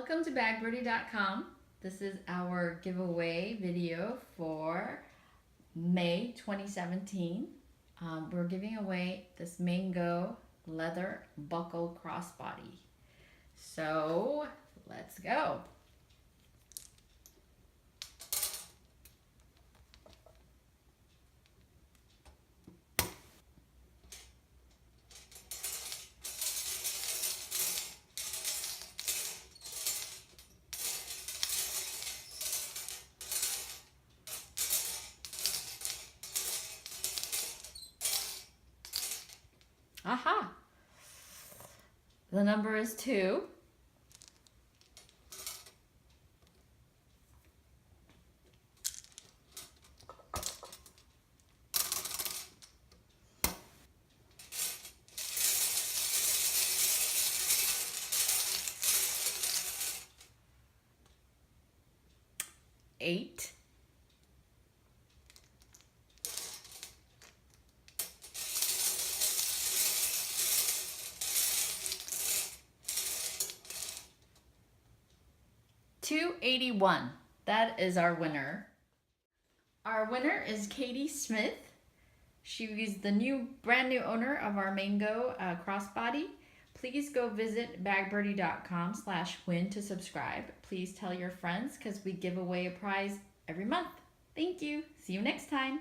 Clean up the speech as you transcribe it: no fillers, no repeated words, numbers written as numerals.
Welcome to bagbirdie.com. This is our giveaway video for May 2017. We're giving away this mango leather buckle crossbody. So let's go. Aha! The number is 2. Eight. $281. That is our winner. Our winner is Katie Smith. She is the brand new owner of our mango crossbody. Please go visit bagbirdie.com/win to subscribe. Please tell your friends because we give away a prize every month. Thank you. See you next time.